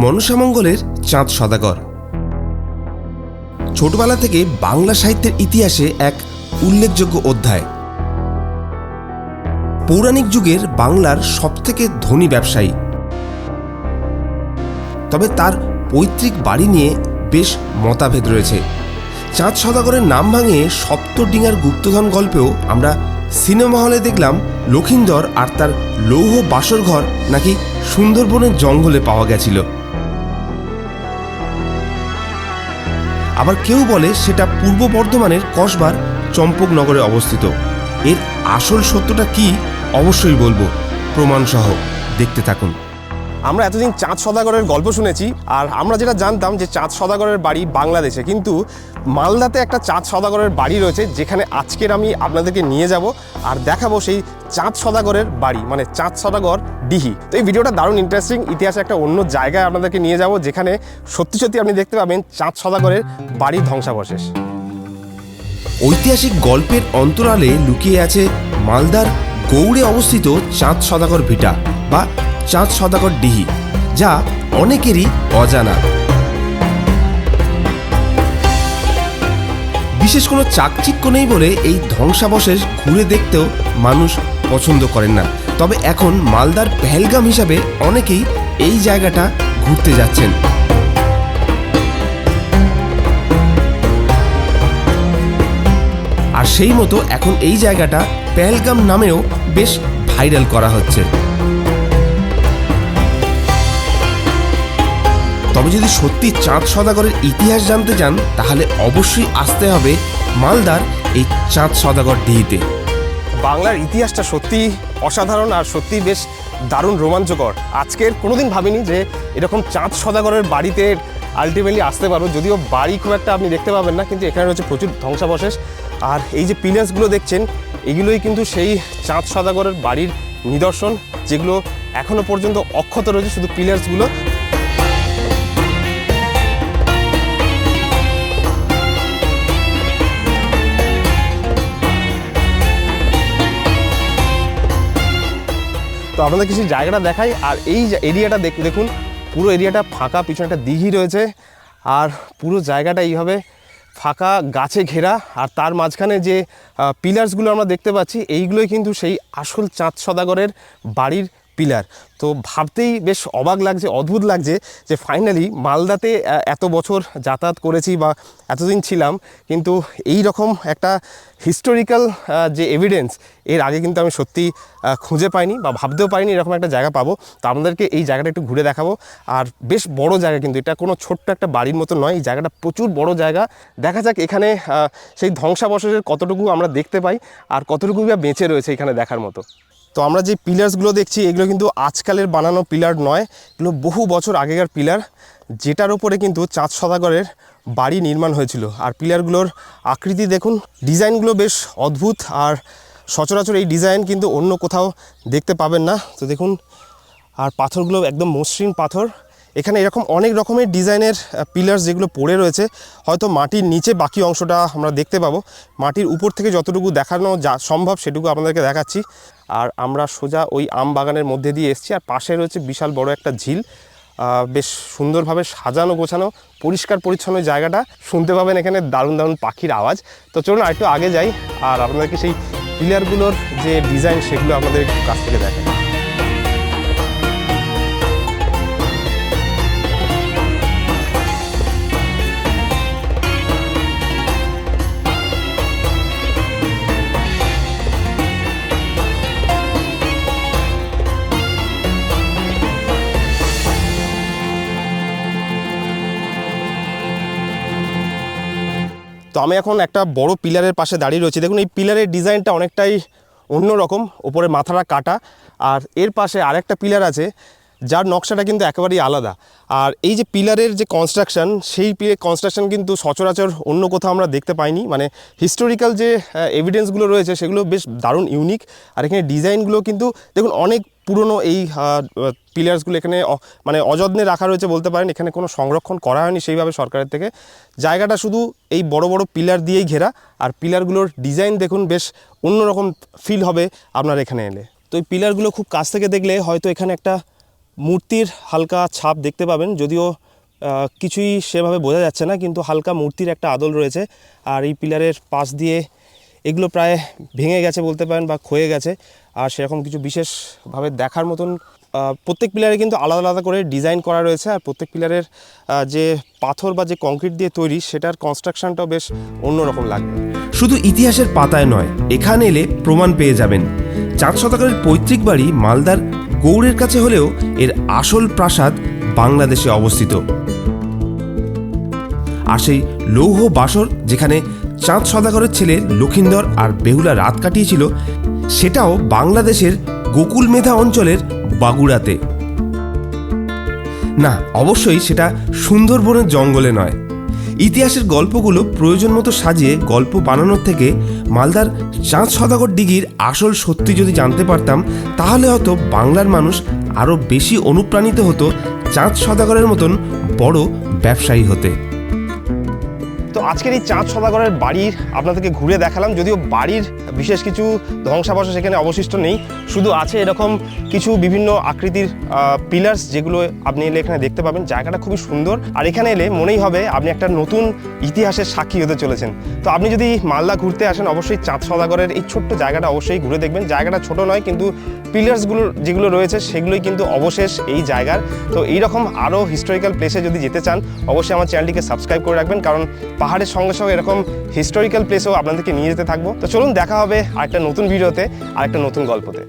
মনসামঙ্গলের চাঁদ সওদাগর ছোটবেলা থেকে বাংলা সাহিত্যের ইতিহাসে এক উল্লেখযোগ্য অধ্যায়। পৌরাণিক যুগের বাংলার সবথেকে ধনী ব্যবসায়ী। তবে তার পৈতৃক বাড়ি নিয়ে বেশ মতভেদ রয়েছে। চাঁদ সওদাগরের নাম ভাঙিয়ে সপ্তডিঙার গুপ্তধন গল্পেও আমরা সিনেমা হলে দেখলাম লক্ষিন্দর আর তার লৌহ বাসরঘর নাকি সুন্দরবনের জঙ্গলে পাওয়া গেছিল। আবার কেউ বলে সেটা পূর্ব বর্ধমানের কসবার চম্পকনগরে অবস্থিত। এর আসল সত্যটা কি অবশ্যই বলবো, প্রমাণসহ দেখতে থাকুন। আমরা এতদিন চাঁদ সওদাগরের গল্প শুনেছি, আর আমরা যেটা জানতাম যে চাঁদ সওদাগরের বাড়ি বাংলাদেশে, কিন্তু মালদাতে একটা চাঁদ সওদাগরের বাড়ি রয়েছে, যেখানে আজকের আমি আপনাদেরকে নিয়ে যাব আর দেখাবো সেই চাঁদ সওদাগরের বাড়ি, মানে চাঁদ সওদাগর ডিহি। তো এই ভিডিওটা দারুণ ইন্টারেস্টিং। ইতিহাসে একটা অন্য জায়গায় আপনাদেরকে নিয়ে যাব, যেখানে সত্যি সত্যি আপনি দেখতে পাবেন চাঁদ সওদাগরের বাড়ির ধ্বংসাবশেষ। ঐতিহাসিক গল্পের অন্তরালে লুকিয়ে আছে মালদার গৌড়ে অবস্থিত চাঁদ সওদাগর ভিটা বা চাঁদ সওদাগর ডিহি, যা অনেকেরই অজানা। বিশেষ কোনো চাকচিক্য নেই বলে এই ধ্বংসাবশেষ ঘুরে দেখতেও মানুষ পছন্দ করেন না। তবে এখন মালদার পেহেলগাম হিসাবে অনেকেই এই জায়গাটা ঘুরতে যাচ্ছেন। আর সেই মতো এখন এই জায়গাটা পেহেলগাম নামেও বেশ ভাইরাল করা হচ্ছে। তবে যদি সত্যি চাঁদ সওদাগরের ইতিহাস জানতে চান, তাহলে অবশ্যই আসতে হবে মালদার এই চাঁদ সওদাগর ডিহিতে। বাংলার ইতিহাসটা সত্যি অসাধারণ আর সত্যি বেশ দারুণ রোমাঞ্চকর। আজকের কোনোদিন ভাবিনি যে এরকম চাঁদ সওদাগরের বাড়িতে আলটিমেটলি আসতে পারবো। যদিও বাড়ি খুব একটা আপনি দেখতে পাবেন না, কিন্তু এখানে রয়েছে প্রচুর ধ্বংসাবশেষ। আর এই যে পিলার্সগুলো দেখছেন, এগুলোই কিন্তু সেই চাঁদ সওদাগরের বাড়ির নিদর্শন, যেগুলো এখনও পর্যন্ত অক্ষত রয়েছে, শুধু পিলার্সগুলো। তো আপনাদের কিছু জায়গাটা দেখাই। আর এই এরিয়াটা দেখুন, পুরো এরিয়াটা ফাঁকা, পিছনে একটা দিঘি রয়েছে, আর পুরো জায়গাটা এইভাবে ফাঁকা, গাছে ঘেরা। আর তার মাঝখানে যে পিলার্সগুলো আমরা দেখতে পাচ্ছি, এইগুলোই কিন্তু সেই আসল চাঁদ সওদাগরের বাড়ির পিলার। তো ভাবতেই বেশ অবাক লাগছে, অদ্ভুত লাগছে যে ফাইনালি মালদাতে এত বছর যাতায়াত করেছি বা এতদিন ছিলাম, কিন্তু এই রকম একটা হিস্টোরিক্যাল যে এভিডেন্স, এর আগে কিন্তু আমি সত্যি খুঁজে পাইনি বা ভাবতেও পারিনি এরকম একটা জায়গা পাবো। তো আপনাদেরকে এই জায়গাটা একটু ঘুরে দেখাবো। আর বেশ বড় জায়গা, কিন্তু এটা কোনো ছোট্ট একটা বাড়ির মতো নয়, এই জায়গাটা প্রচুর বড় জায়গা। দেখা যাক এখানে সেই ধ্বংসাবশেষের কতটুকু আমরা দেখতে পাই আর কতটুকু বা বেঁচে রয়েছে এখানে দেখার মতো। তো আমরা যে পিলার্সগুলো দেখছি, এগুলো কিন্তু আজকালের বানানো পিলার নয়, এগুলো বহু বছর আগেকার পিলার, যেটার উপরে কিন্তু চাঁদ সওদাগরের বাড়ি নির্মাণ হয়েছিল। আর পিলারগুলোর আকৃতি দেখুন, ডিজাইনগুলো বেশ অদ্ভুত, আর সচরাচর এই ডিজাইন কিন্তু অন্য কোথাও দেখতে পাবেন না। তো দেখুন, আর পাথরগুলো একদম মসৃণ পাথর। এখানে এরকম অনেক রকমের ডিজাইনের পিলার্স যেগুলো পড়ে রয়েছে, হয়তো মাটির নিচে বাকি অংশটা আমরা দেখতে পাবো। মাটির উপর থেকে যতটুকু দেখানো সম্ভব সেটুকু আপনাদেরকে দেখাচ্ছি। আর আমরা সোজা ওই আম বাগানের মধ্যে দিয়ে এসেছি, আর পাশে রয়েছে বিশাল বড় একটা ঝিল। বেশ সুন্দরভাবে সাজানো গোছানো, পরিষ্কার পরিচ্ছন্ন জায়গাটা। শুনতে পাবেন এখানে দারুণ দারুণ পাখির আওয়াজ। তো চলুন আরেকটু আগে যাই, আর আপনাদেরকে সেই পিলারগুলোর যে ডিজাইন সেগুলো আপনাদের কাছ থেকে দেখাই। তো আমি এখন একটা বড় পিলারের পাশে দাঁড়িয়ে রয়েছি। দেখুন, এই পিলারের ডিজাইনটা অনেকটাই অন্যরকম, ওপরে মাথাটা কাটা। আর এর পাশে আরেকটা পিলার আছে, যার নকশাটা কিন্তু একেবারেই আলাদা। আর এই যে পিলারের যে কনস্ট্রাকশন, সেই কনস্ট্রাকশন কিন্তু সচরাচর অন্য কোথাও আমরা দেখতে পাইনি। মানে হিস্টোরিক্যাল যে এভিডেন্সগুলো রয়েছে সেগুলো বেশ দারুণ ইউনিক। আর এখানে ডিজাইনগুলো কিন্তু দেখুন অনেক পুরনো। এই পিলার্সগুলো এখানে মানে অযত্নে রাখা রয়েছে বলতে পারেন। এখানে কোনো সংরক্ষণ করা হয়নি সেইভাবে সরকারের থেকে। জায়গাটা শুধু এই বড় বড় পিলার দিয়েই ঘেরা। আর পিলারগুলোর ডিজাইন দেখুন, বেশ অন্যরকম ফিল হবে আপনার এখানে এলে। তো এই পিলারগুলো খুব কাছ থেকে দেখলে হয়তো এখানে একটা মূর্তির হালকা ছাপ দেখতে পাবেন, যদিও কিছুই সেভাবে বোঝা যাচ্ছে না, কিন্তু হালকা মূর্তির একটা আদল রয়েছে। আর এই পিলারের পাশ দিয়ে এগুলো প্রায় ভেঙে গেছে বলতে পারেন বা ক্ষয়ে গেছে, আর সেরকম কিছু বিশেষভাবে দেখার মতন প্রত্যেক পিলারে কিন্তু আলাদা আলাদা করে ডিজাইন করা রয়েছে। আর প্রত্যেক পিলারের যে পাথর বা যে কংক্রিট দিয়ে তৈরি সেটার কনস্ট্রাকশনটাও বেশ অন্যরকম লাগবে। শুধু ইতিহাসের পাতায় নয়, এখানে এলে প্রমাণ পেয়ে যাবেন। চাঁদ সদাগরের পৈতৃক বাড়ি মালদার গৌড়ের কাছে হলেও এর আসল প্রাসাদ বাংলাদেশে অবস্থিত। আর সেই লৌহ বাসর যেখানে চাঁদ সদাগরের ছেলে লক্ষিন্দর আর বেহুলা রাত কাটিয়েছিল, সেটাও বাংলাদেশের গোকুল মেধা অঞ্চলের বাগুড়াতে। না, অবশ্যই সেটা সুন্দরবনের জঙ্গলে নয়। ইতিহাসের গল্পগুলো প্রয়োজন মতো সাজিয়ে গল্প বানানোর থেকে মালদার চাঁদ সদাগর দিঘির আসল সত্যি যদি জানতে পারতাম, তাহলে হয়তো বাংলার মানুষ আরও বেশি অনুপ্রাণিত হতো চাঁদ সদাগরের মতন বড় ব্যবসায়ী হতে। তো আজকের এই চাঁদ সদাগরের বাড়ির আপনাদেরকে ঘুরে দেখালাম, যদিও বাড়ির বিশেষ কিছু ধ্বংসাবশেষ সেখানে অবশিষ্ট নেই, শুধু আছে এরকম কিছু বিভিন্ন আকৃতির পিলার্স, যেগুলো আপনি এলে এখানে দেখতে পাবেন। জায়গাটা খুবই সুন্দর, আর এখানে এলে মনেই হবে আপনি একটা নতুন ইতিহাসের সাক্ষী হতে চলেছেন। তো আপনি যদি মালদা ঘুরতে আসেন, অবশ্যই চাঁদ সদাগরের এই ছোট্ট জায়গাটা অবশ্যই ঘুরে দেখবেন। জায়গাটা ছোট নয়, কিন্তু পিলার্সগুলো যেগুলো রয়েছে সেগুলোই কিন্তু অবশেষ এই জায়গার। তো এইরকম আরও হিস্টোরিক্যাল প্লেসে যদি যেতে চান, অবশ্যই আমার চ্যানেলটিকে সাবস্ক্রাইব করে রাখবেন, কারণ পাহাড়ের সঙ্গে সঙ্গে এরকম হিস্টোরিক্যাল প্লেসেও আপনাদেরকে নিয়ে যেতে থাকবো। তো চলুন, দেখা হবে আরেকটা নতুন ভিডিওতে, আরেকটা নতুন গল্পতে।